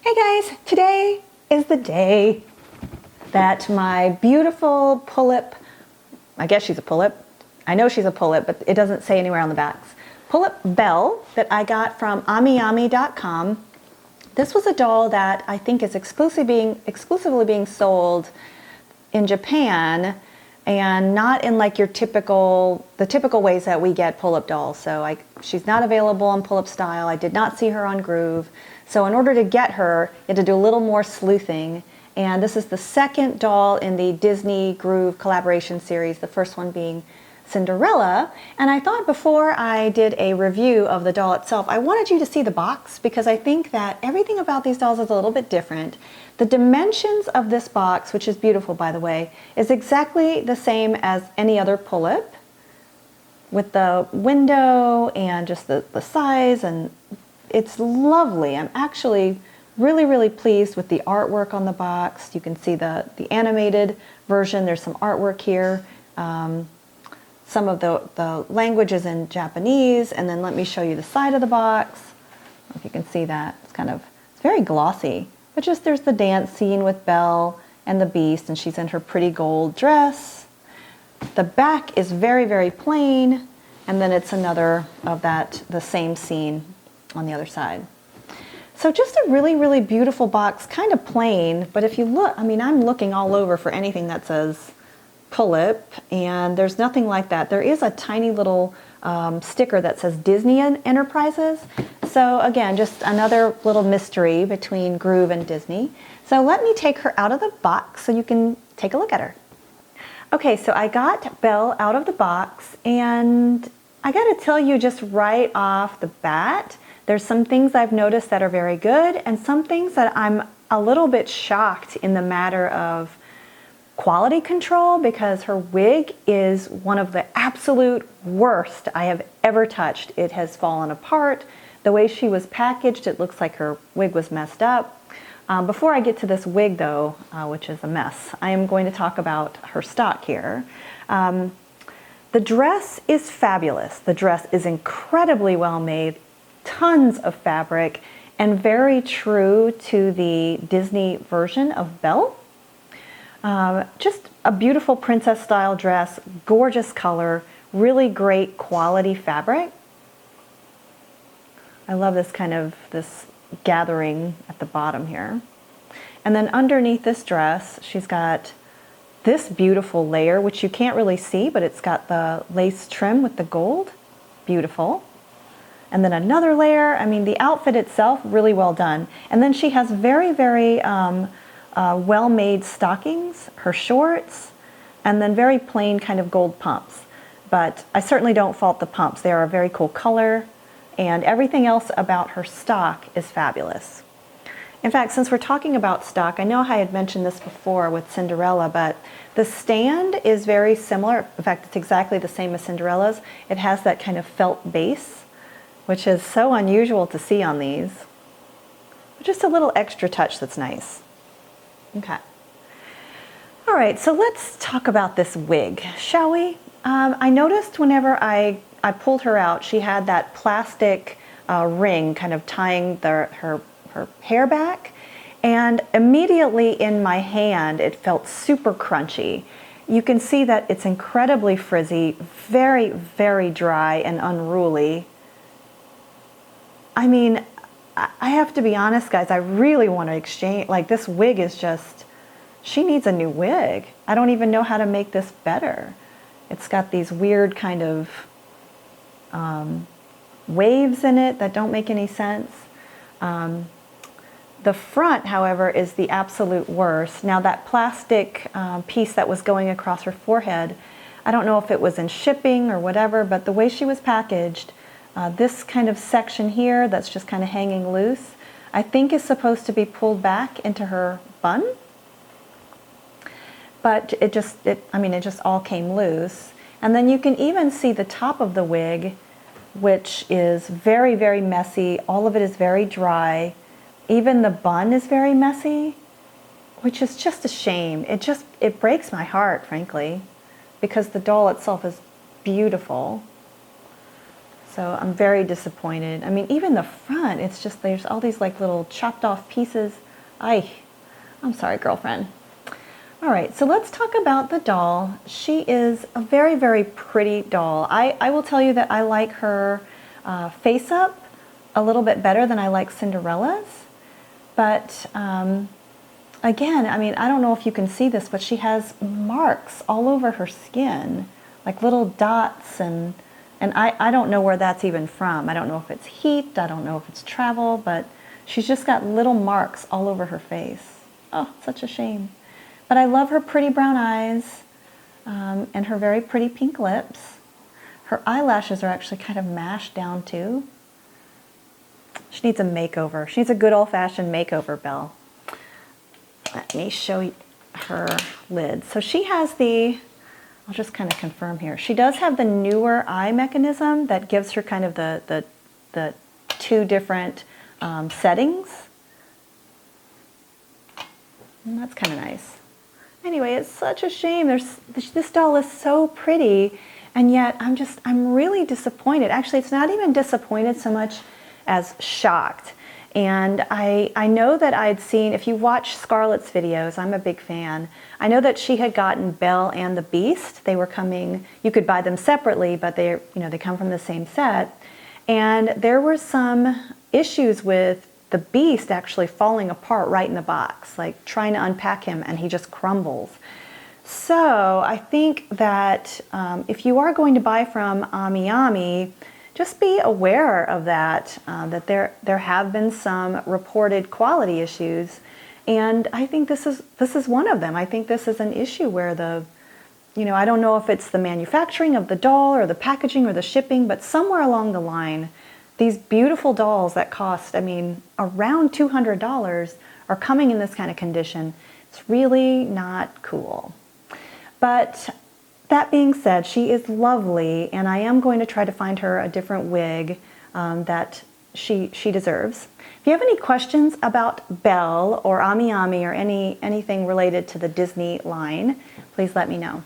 Hey guys, today is the day that my beautiful Pullip, I guess she's a Pullip, I know she's a Pullip, but it doesn't say anywhere on the backs. Pullip Belle that I got from amiyami.com. This was a doll that I think is exclusively being sold in Japan and not in like the typical ways that we get Pullip dolls. So she's not available on Pullip Style. I did not see her on Groove. So in order to get her, you had to do a little more sleuthing. And this is the second doll in the Disney Groove collaboration series, the first one being Cinderella. And I thought before I did a review of the doll itself, I wanted you to see the box because I think that everything about these dolls is a little bit different. The dimensions of this box, which is beautiful by the way, is exactly the same as any other Pullip with the window and just the size, and it's lovely. I'm actually really pleased with the artwork on the box. You can see the animated version. There's some artwork here. Some of the language is in Japanese, and then let me show you the side of the box. I don't know if you can see that. It's very glossy. But just there's the dance scene with Belle and the Beast, and she's in her pretty gold dress. The back is very plain, and then it's another of the same scene on the other side. So just a really beautiful box, kind of plain, but if you look, I mean, I'm looking all over for anything that says Pullip, and there's nothing like that. There is a tiny little sticker that says Disney Enterprises. So again, just another little mystery between Groove and Disney. So let me take her out of the box so you can take a look at her. Okay, so I got Belle out of the box, and I gotta tell you just right off the bat, there's some things I've noticed that are very good and some things that I'm a little bit shocked in the matter of quality control, because her wig is one of the absolute worst I have ever touched. It has fallen apart. The way she was packaged, it looks like her wig was messed up. Before I get to this wig though, which is a mess, I am going to talk about her stock here. The dress is fabulous. The dress is incredibly well made, tons of fabric, and very true to the Disney version of Belle. Just a beautiful princess style dress, gorgeous color, really great quality fabric. I love this gathering at the bottom here. And then underneath this dress, she's got this beautiful layer, which you can't really see, but it's got the lace trim with the gold. Beautiful. And then another layer. I mean, the outfit itself, really well done. And then she has very well-made stockings, her shorts, and then very plain kind of gold pumps. But I certainly don't fault the pumps. They are a very cool color, and everything else about her stock is fabulous. In fact, since we're talking about stock, I know I had mentioned this before with Cinderella, but the stand is very similar. In fact, it's exactly the same as Cinderella's. It has that kind of felt base, which is so unusual to see on these. Just a little extra touch that's nice. Okay. All right, so let's talk about this wig, shall we? I noticed whenever I pulled her out, she had that plastic ring kind of tying her hair back, and immediately in my hand it felt super crunchy. You can see that it's incredibly frizzy, very dry and unruly. I mean, I have to be honest, guys, I really want to exchange, like this wig is just, she needs a new wig. I don't even know how to make this better. It's got these weird kind of waves in it that don't make any sense. The front, however, is the absolute worst. Now that plastic piece that was going across her forehead, I don't know if it was in shipping or whatever, but the way she was packaged, this kind of section here that's just kind of hanging loose, I think is supposed to be pulled back into her bun. But it just all came loose. And then you can even see the top of the wig, which is very messy. All of it is very dry. Even the bun is very messy, which is just a shame. It breaks my heart, frankly, because the doll itself is beautiful. So I'm very disappointed. I mean, even the front, it's just, there's all these like little chopped off pieces. I'm sorry, girlfriend. All right, so let's talk about the doll. She is a very, very pretty doll. I will tell you that I like her face up a little bit better than I like Cinderella's. But again, I mean, I don't know if you can see this, but she has marks all over her skin, like little dots, and I don't know where that's even from. I don't know if it's heat, I don't know if it's travel, but she's just got little marks all over her face. Oh, such a shame. But I love her pretty brown eyes and her very pretty pink lips. Her eyelashes are actually kind of mashed down too. She needs a makeover. She needs a good old-fashioned makeover, Belle. Let me show you her lids. So she has I'll just kind of confirm here. She does have the newer eye mechanism that gives her kind of the two different settings. And that's kind of nice. Anyway, it's such a shame. This doll is so pretty, and yet I'm really disappointed. Actually, it's not even disappointed so much as shocked. And I know that I'd seen, if you watch Scarlett's videos, I'm a big fan, I know that she had gotten Belle and the Beast. They were coming, you could buy them separately, but they come from the same set. And there were some issues with the Beast actually falling apart right in the box, like trying to unpack him and he just crumbles. So I think that if you are going to buy from Ami Ami, just be aware of that, that there have been some reported quality issues, and I think this is one of them. I think this is an issue where I don't know if it's the manufacturing of the doll or the packaging or the shipping, but somewhere along the line, these beautiful dolls that cost, I mean, around $200 are coming in this kind of condition. It's really not cool. But that being said, she is lovely, and I am going to try to find her a different wig that she deserves. If you have any questions about Belle or Ami Ami or anything related to the Disney line, please let me know.